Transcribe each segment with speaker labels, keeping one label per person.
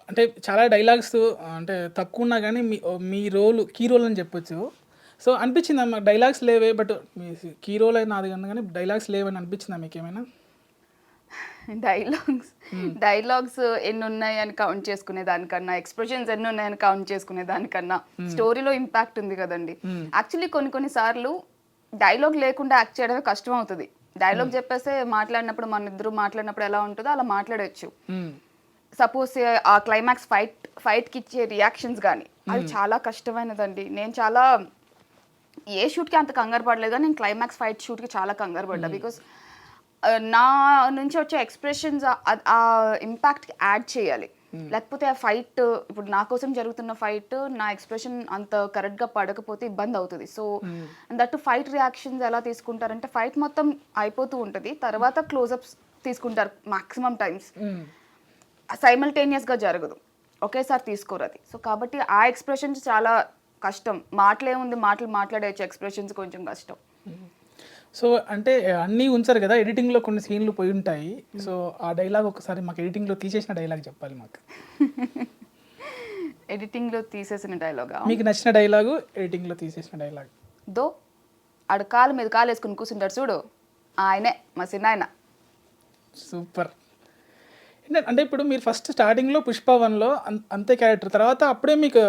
Speaker 1: అంటే చాలా డైలాగ్స్ అంటే తక్కువ ఉన్నా కానీ మీ రోల్ కీ రోల్ అని చెప్పొచ్చు. సో అనిపించిందా మాకు డైలాగ్స్ లేవే బట్ మీ కీ రోల్ అయితే నాది కానీ డైలాగ్స్ లేవని అనిపించిందా మీకు ఏమైనా?
Speaker 2: డైలాగ్స్ డైలాగ్స్ ఎన్ని ఉన్నాయని కౌంట్ చేసుకునే దానికన్నా, ఎక్స్ప్రెషన్స్ ఎన్ని ఉన్నాయని కౌంట్ చేసుకునే దానికన్నా స్టోరీలో ఇంపాక్ట్ ఉంది కదండి. యాక్చువల్లీ కొన్ని సార్లు డైలాగ్ లేకుండా యాక్ట్ చేయడమే కష్టం అవుతుంది. డైలాగ్ చెప్పేస్తే మాట్లాడినప్పుడు మన ఇద్దరు మాట్లాడినప్పుడు ఎలా ఉంటుందో అలా మాట్లాడచ్చు. సపోజ్ ఆ క్లైమాక్స్ ఫైట్కి ఇచ్చే రియాక్షన్స్ కానీ అది చాలా కష్టమైనదండి. నేను చాలా ఏ షూట్కి అంత కంగారు పడలేదు, కానీ నేను క్లైమాక్స్ ఫైట్ షూట్కి చాలా కంగారు పడ్డా. బికాస్ నా నుంచి వచ్చే ఎక్స్ప్రెషన్స్ ఆ ఇంపాక్ట్కి యాడ్ చేయాలి. లేకపోతే ఆ ఫైట్ ఇప్పుడు నా కోసం జరుగుతున్న ఫైట్ నా ఎక్స్ప్రెషన్ అంత కరెక్ట్గా పడకపోతే ఇబ్బంది అవుతుంది. సో దట్ ఫైట్ రియాక్షన్స్ ఎలా తీసుకుంటారంటే ఫైట్ మొత్తం అయిపోతూ ఉంటుంది, తర్వాత క్లోజప్స్ తీసుకుంటారు మ్యాక్సిమం టైమ్స్. సైమల్టేనియస్గా జరగదు, ఒకేసారి తీసుకోరు అది. సో కాబట్టి ఆ ఎక్స్ప్రెషన్స్ చాలా కష్టం. మాటలేముంది, మాట్లాడేయచ్చు, ఎక్స్ప్రెషన్స్ కొంచెం కష్టం.
Speaker 1: సో అంటే అన్నీ ఉంచారు కదా, ఎడిటింగ్లో కొన్ని సీన్లు పోయి ఉంటాయి. సో ఆ డైలాగ్ ఒకసారి మాకు ఎడిటింగ్లో తీసేసిన డైలాగ్ చెప్పాలి మాకు.
Speaker 2: ఎడిటింగ్లో తీసేసిన డైలాగా?
Speaker 1: మీకు నచ్చిన డైలాగు ఎడిటింగ్లో తీసేసిన డైలాగ్?
Speaker 2: దో ఆడ కాలు మీద కాలు వేసుకుని కూర్చుంటాడు చూడు, ఆయనే మా చిన్న ఆయన.
Speaker 1: సూపర్. అంటే ఇప్పుడు మీరు ఫస్ట్ స్టార్టింగ్లో పుష్ప 1లో అంతే క్యారెక్టర్, తర్వాత అప్పుడే మీకు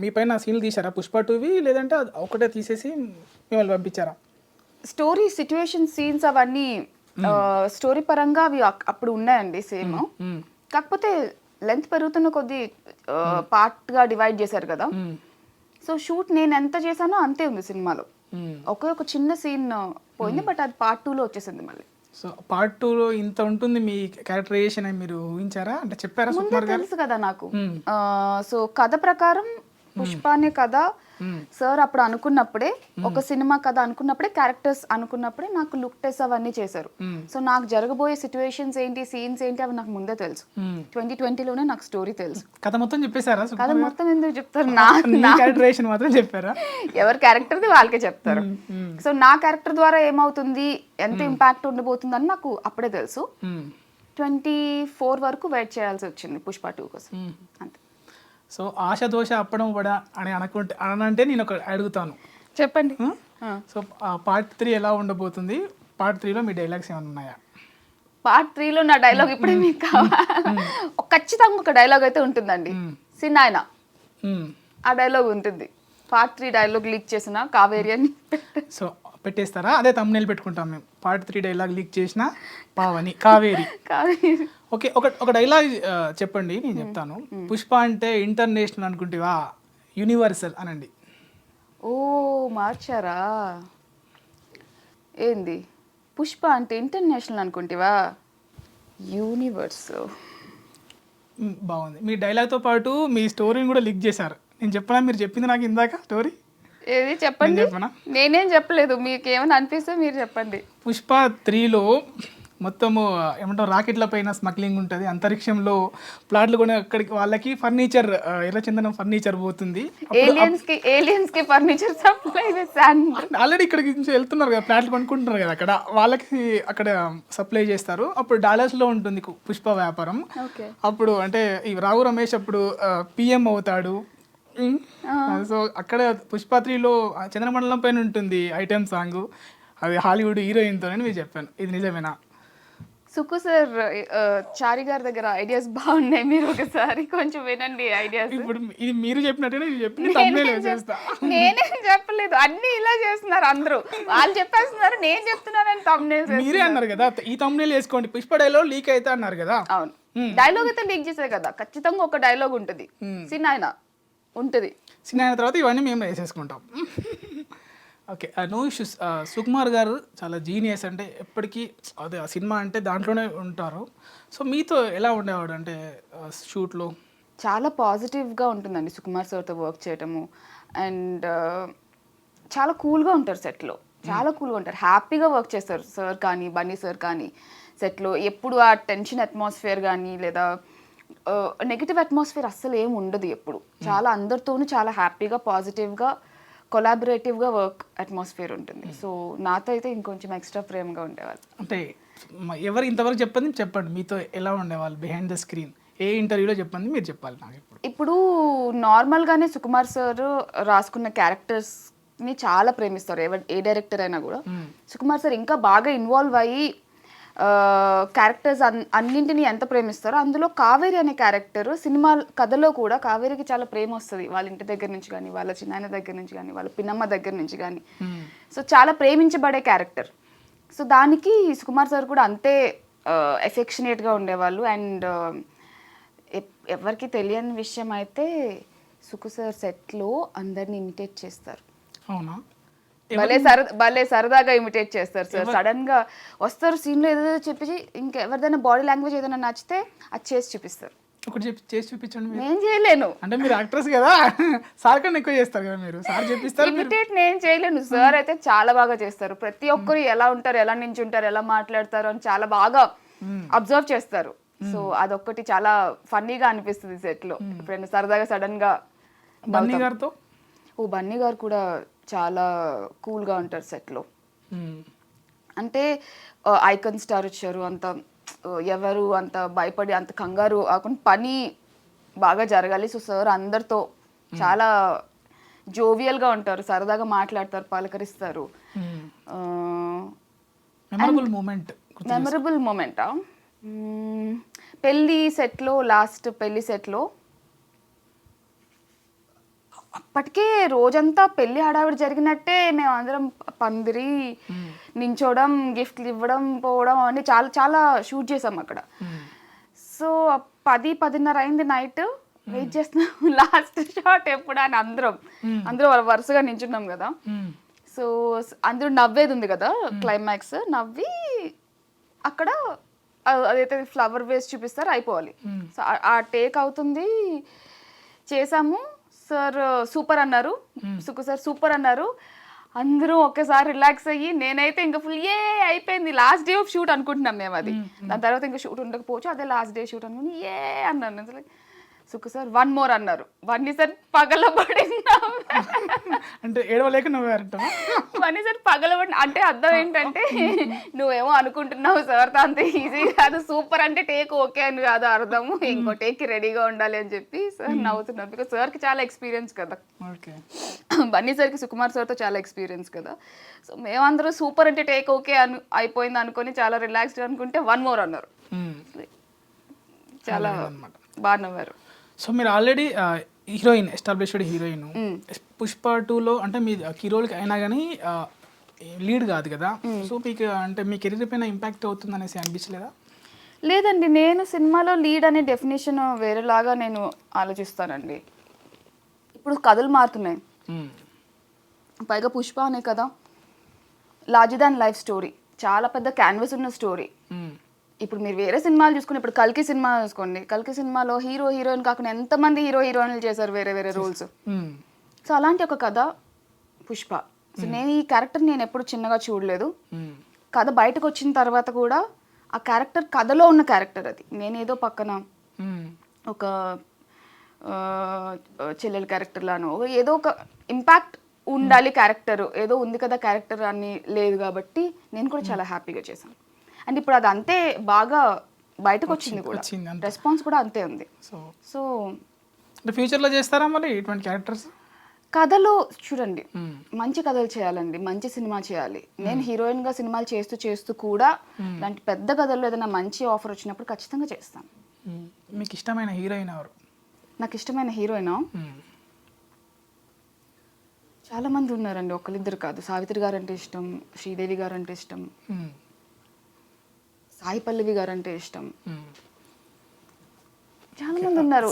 Speaker 1: మీ పైన సీన్లు తీశారా పుష్ప 2వి, లేదంటే ఒకటే తీసేసి మిమ్మల్ని పంపించారా?
Speaker 2: స్టోరీ సిచ్యువేషన్ సీన్స్ అవన్నీ స్టోరీ పరంగా అవి అప్పుడు ఉన్నాయండి సేమ్. కాకపోతే లెంత్ పెరుగుతున్న కొద్దీ పార్ట్గా డివైడ్ చేశారు కదా. సో షూట్ నేను ఎంత చేశానో అంతే ఉంది సినిమాలో. ఒక చిన్న సీన్ పోయింది, బట్ అది పార్ట్ 2లో వచ్చేసింది మళ్ళీ.
Speaker 1: సో పార్ట్ 2లో ఇంత ఉంటుంది మీ క్యారెక్టరైజేషన్ అని మీరు ఊహించారా? అంటే చెప్పారా?
Speaker 2: ముందే తెలుసు కదా నాకు. సో కథ ప్రకారం పుష్ప అనే కథ సార్ అప్పుడు అనుకున్నప్పుడే, ఒక సినిమా కథ అనుకున్నప్పుడే, క్యారెక్టర్స్ అనుకున్నప్పుడే నాకు లుక్ టెస్ట్ అవన్నీ చేశారు. సో నాకు జరగబోయే సిచ్యువేషన్స్ ఏంటి, సీన్స్ ఏంటి అవి నాకు ముందే తెలుసు. 2020లోనే నాకు స్టోరీ తెలుసు.
Speaker 1: కథ మొత్తం చెప్పేశారా?
Speaker 2: కథ మొత్తం ఎందుకు చెప్తారు?
Speaker 1: నా క్యారెక్టరైజేషన్ మాత్రం చెప్పారా?
Speaker 2: ఎవరి క్యారెక్టర్ది వాళ్ళకే చెప్తారు. సో నా క్యారెక్టర్ ద్వారా ఏమవుతుంది, ఎంత ఇంపాక్ట్ ఉండబోతుంది అని నాకు అప్పుడే తెలుసు. 24 వరకు వెయిట్ చేయాల్సి వచ్చింది పుష్ప 2 కోసం, అంతే.
Speaker 1: సో ఆశ దోష అప్పడం వడ అని అనంటే నేను ఒక అడుగుతాను,
Speaker 2: చెప్పండి.
Speaker 1: సో పార్ట్ 3 ఎలా ఉండబోతుంది? పార్ట్ 3లో మీ డైలాగ్స్ ఏమైనా ఉన్నాయా?
Speaker 2: పార్ట్ 3లో నా డైలాగ్ ఇప్పుడే మీకు కావాలి. ఖచ్చితంగా ఒక డైలాగ్ అయితే ఉంటుందండి, సిన్నాయన. ఆ డైలాగ్ ఉంటుంది. పార్ట్ 3 డైలాగ్ లీక్ చేసిన కావేరి అని.
Speaker 1: సో పెట్టేస్తారా? అదే తమ్మునేలు పెట్టుకుంటాం మేము. పార్ట్ 3 డైలాగ్ లీక్ చేసిన పావని కావేరి. ఓకే, ఒక డైలాగ్ చెప్పండి, నేను చెప్తాను. పుష్ప అంటే ఇంటర్నేషనల్ అనుకుంటేవా యూనివర్సల్ అనండి.
Speaker 2: ఓ మార్చారా? ఏంది పుష్ప అంటే ఇంటర్నేషనల్ అనుకుంటేవా యూనివర్స్?
Speaker 1: బాగుంది. మీ డైలాగ్తో పాటు మీ స్టోరీని కూడా లీక్ చేశారు. నేను చెప్పనా? మీరు చెప్పింది నాకు ఇందాక స్టోరీ
Speaker 2: ఏది చెప్పండి. నేనేం చెప్పలేదు, మీకు ఏమైనా అనిపిస్తే మీరు చెప్పండి.
Speaker 1: పుష్ప 3లో మొత్తము ఏమంటారు, రాకెట్ల పైన స్మగ్లింగ్ ఉంటుంది, అంతరిక్షంలో ప్లాట్లు కొని అక్కడికి వాళ్ళకి ఫర్నిచర్, ఎర్రచందనం ఫర్నిచర్ పోతుంది.
Speaker 2: ఏలియన్స్ కి ఫర్నిచర్ సప్లై
Speaker 1: ఆల్రెడీ ఇక్కడికి నుంచి వెళ్తున్నారు కదా, ప్లాట్లు కొనుక్కుంటున్నారు కదా, అక్కడ వాళ్ళకి అక్కడ సప్లై చేస్తారు. అప్పుడు డాలర్స్లో ఉంటుంది పుష్ప వ్యాపారం. అప్పుడు అంటే ఈ రావు రమేష్ అప్పుడు పిఎం అవుతాడు. సో అక్కడ పుష్ప 3లో చంద్రమండలం పైన ఉంటుంది ఐటెం సాంగ్, అది హాలీవుడ్ హీరోయిన్తో అని మీరు చెప్పాను. ఇది నిజమేనా?
Speaker 2: సుక్కు సార్, చారి గారి దగ్గర ఐడియాస్ బాగున్నాయి, మీరు ఒకసారి కొంచెం వినండి ఐడియాస్.
Speaker 1: ఇప్పుడు ఇది మీరు చెప్పినట్టుగా
Speaker 2: నేనేం చెప్పలేదు, అన్ని ఇలా చేస్తున్నారు అందరూ. వాళ్ళు చెప్పేస్తున్నారు, నేను చెప్తున్నానని తమ్నేల్
Speaker 1: మీరే అన్నారు కదా, ఈ తమ్నేల్ వేసుకోండి పుష్ప డైలాగ్ లీక్ అయితే అన్నారు కదా.
Speaker 2: అవును, డైలాగ్ అయితే లీక్ చేసే కదా, ఖచ్చితంగా ఒక డైలాగ్ ఉంటుంది, సినాయన ఉంటుంది.
Speaker 1: సినాయన తర్వాత ఇవన్నీ మేము వేసేసుకుంటాం. Okay, no issues. Sukumar garu చాలా జీనియస్, అంటే ఎప్పటికీ అదే ఆ సినిమా అంటే దాంట్లోనే ఉంటారు. సో మీతో ఎలా ఉండేవాడు అంటే షూట్లో?
Speaker 2: చాలా పాజిటివ్గా ఉంటుందండి సుకుమార్ సార్తో వర్క్ చేయటము. అండ్ చాలా కూల్గా ఉంటారు సెట్లో, చాలా కూల్గా ఉంటారు, హ్యాపీగా వర్క్ చేస్తారు. సార్ కానీ బన్నీ సార్ కానీ సెట్లో ఎప్పుడు ఆ టెన్షన్ అట్మాస్ఫియర్ కానీ లేదా నెగిటివ్ అట్మాస్ఫియర్ అస్సలు ఏమి ఉండదు ఎప్పుడు. చాలా అందరితోనూ చాలా హ్యాపీగా పాజిటివ్గా కొలాబరేటివ్గా వర్క్ అట్మాస్ఫియర్ ఉంటుంది. సో నాతో అయితే ఇంకొంచెం ఎక్స్ట్రా ప్రేమగా ఉండేవాళ్ళు.
Speaker 1: అంటే ఎవరు ఇంతవరకు చెప్పండి మీతో ఎలా ఉండేవాళ్ళు బిహైండ్ ద స్క్రీన్? ఏ ఇంటర్వ్యూలో చెప్పండి, మీరు చెప్పాలి నాకు ఇప్పుడు.
Speaker 2: ఇప్పుడు నార్మల్గానే సుకుమార్ సార్ రాసుకున్న క్యారెక్టర్స్ని చాలా ప్రేమిస్తారు ఏ డైరెక్టర్ అయినా కూడా. సుకుమార్ సార్ ఇంకా బాగా ఇన్వాల్వ్ అయ్యి క్యారెక్టర్స్ అన్నింటినీ ఎంత ప్రేమిస్తారో, అందులో కావేరి అనే క్యారెక్టర్ సినిమా కథలో కూడా కావేరికి చాలా ప్రేమ వస్తుంది వాళ్ళ ఇంటి దగ్గర నుంచి కానీ, వాళ్ళ చిన్నాయన దగ్గర నుంచి కానీ, వాళ్ళ పిన్నమ్మ దగ్గర నుంచి కానీ. సో చాలా ప్రేమించబడే క్యారెక్టర్. సో దానికి సుకుమార్ సార్ కూడా అంతే ఎఫెక్షనేట్గా ఉండేవాళ్ళు. అండ్ ఎవరికి తెలియని విషయం అయితే సుకు సార్ సెట్లో అందరిని ఇమిటేట్ చేస్తారు.
Speaker 1: అవునా?
Speaker 2: భలే సరదాగా ఇమిటేట్ చేస్తారు సార్. సడన్ గా వస్తారు సీన్ లో ఏదో చెప్పి ఇంకా ఎవరిదైనా బాడీ లాంగ్వేజ్ ఏదైనా నచ్చితే అది చేసి చూపిస్తారు.
Speaker 1: ఒకటి చేసి చూపించండి.
Speaker 2: నేను చేయలేను,
Speaker 1: అంటే మీరు యాక్ట్రెస్ కదా, సార్ కన్నా ఎక్కువ చేస్తారు కదా మీరు. సార్ చెప్పిస్తారు,
Speaker 2: ఇమిటేట్ నేను చేయలేను. సార్ అయితే చాలా బాగా చేస్తారు. ప్రతి ఒక్కరు ఎలా ఉంటారు, ఎలా నించుంటారు, ఎలా మాట్లాడతారు అని చాలా బాగా అబ్జర్వ్ చేస్తారు. సో అదొక్కటి చాలా ఫన్నీగా అనిపిస్తుంది సెట్ లో. ఎప్పుడైనా సరదాగా సడన్ గా
Speaker 1: బన్నీ గారితో
Speaker 2: బన్నీ గారు కూడా చాలా కూల్గా ఉంటారు సెట్లో. అంటే ఐకాన్ స్టార్ వచ్చారు, అంత ఎవరు అంత భయపడి అంత కంగారు కాకుండా పని బాగా జరగాలి. సో సార్ అందరితో చాలా జోవియల్గా ఉంటారు, సరదాగా మాట్లాడతారు, పలకరిస్తారు. మెమరబుల్ మూమెంటా? పెళ్ళి సెట్లో, లాస్ట్ పెళ్లి సెట్లో అప్పటికే రోజంతా పెళ్లి హడావిడి జరిగినట్టే మేము అందరం పందిరి నించోవడం, గిఫ్ట్లు ఇవ్వడం, పోవడం అవన్నీ చాలా చాలా షూట్ చేసాం అక్కడ. సో 10-10:30 అయింది నైట్. వెయిట్ చేస్తున్నాం లాస్ట్ షాట్ ఎప్పుడు అని అందరూ వరుసగా నించున్నాం కదా. సో అందరూ నవ్వేది ఉంది కదా, క్లైమాక్స్ నవ్వి అక్కడ అదైతే ఫ్లవర్ వేస్ట్ చూపిస్తారు, అయిపోవాలి. సో ఆ టేక్ అవుతుంది, చేసాము. సార్ సూపర్ అన్నారు, సుకు సార్ సూపర్ అన్నారు. అందరూ ఒక్కసారి రిలాక్స్ అయ్యి, నేనైతే ఇంకా ఫుల్ అయిపోయింది, లాస్ట్ డే ఆఫ్ షూట్ అనుకుంటున్నాం మేము. అది దాని తర్వాత ఇంకా షూట్ ఉండకపోవచ్చు, అదే లాస్ట్ డే షూట్ అనుకుని అన్నాను. అసలు సుకు సార్ 1 more అన్నారు. 1 సార్ పగలబడిందా
Speaker 1: అంటే ఏడవలేక నవ్వారంట.
Speaker 2: 1 సార్ పగలబడి అంటే అర్థం ఏంటంటే నువ్వేమో అనుకుంటున్నావు సార్ అంత ఈజీ కాదు, సూపర్ అంటే టేక్ ఓకే అని కాదు అర్థము, ఇంకో టేక్కి రెడీగా ఉండాలి అని చెప్పి సార్ నవ్వుతున్నారు. బికాస్ సార్కి చాలా ఎక్స్పీరియన్స్ కదా, బన్నీ సార్కి సుకుమార్ సార్తో చాలా ఎక్స్పీరియన్స్ కదా. సో మేమందరూ సూపర్ అంటే టేక్ ఓకే అయిపోయింది అనుకొని చాలా రిలాక్స్డ్ అనుకుంటే 1 more అన్నారు. చాలా బాగా నవ్వారు.
Speaker 1: సో మీరు already heroine, established heroine. Pushpa 2లో అంటే మీ హీరోలకి అయినా కానీ లీడ్ కాదు కదా. సో మీకు అంటే మీ కెరీర్ పైన ఇంపాక్ట్ అవుతుంది అనేసి అనిపించలేదా?
Speaker 2: లేదండి, నేను సినిమాలో లీడ్ అనే డెఫినేషన్ వేరేలాగా నేను ఆలోచిస్తానండి. ఇప్పుడు కథలు మారుతున్నాయి, పైగా పుష్ప అనే కదా లార్జర్ దాన్ లైఫ్ స్టోరీ, చాలా పెద్ద క్యాన్వస్ ఉన్న స్టోరీ. ఇప్పుడు మీరు వేరే సినిమాలు చూసుకుని, ఇప్పుడు కల్కి సినిమా చూసుకోండి, కల్కి సినిమాలో హీరో హీరోయిన్ కాకుండా ఎంతమంది హీరోయిన్లు చేశారు వేరే వేరే రోల్స్. సో అలాంటి ఒక కథ పుష్ప. సో నేను ఈ క్యారెక్టర్ నేను ఎప్పుడు చిన్నగా చూడలేదు. కథ బయటకు వచ్చిన తర్వాత కూడా ఆ క్యారెక్టర్ కథలో ఉన్న క్యారెక్టర్, అది నేనేదో పక్కన ఒక చెల్లెల క్యారెక్టర్ లానో ఏదో ఒక ఇంపాక్ట్ ఉండాలి క్యారెక్టర్, ఏదో ఉంది కదా క్యారెక్టర్ అని లేదు కాబట్టి నేను కూడా చాలా హ్యాపీగా చేశాను. అండ్ ఇప్పుడు అది అంతే బాగా బయటకు వచ్చింది కూడా, రెస్పాన్స్ కూడా అంతే ఉంది. సో
Speaker 1: ఫ్యూచర్లో చేస్తారా మరి ఇటువంటి క్యారెక్టర్స్?
Speaker 2: కథలో చూడండి, మంచి కథలు చేయాలండి, మంచి సినిమా చేయాలి. నేను హీరోయిన్గా సినిమాలు చేస్తూ చేస్తూ కూడా ఇలాంటి పెద్ద కథల్లో ఏదైనా మంచి ఆఫర్ వచ్చినప్పుడు ఖచ్చితంగా చేస్తాను.
Speaker 1: మీకు ఇష్టమైన హీరోయిన్ ఎవరు?
Speaker 2: నాకు ఇష్టమైన హీరోయినా చాలా మంది ఉన్నారండి, ఒకరిద్దరు కాదు. సావిత్రి గారు అంటే ఇష్టం, శ్రీదేవి గారు అంటే ఇష్టం, సాయి పల్లవి గారు అంటే ఇష్టం, చాలా మంది ఉన్నారు.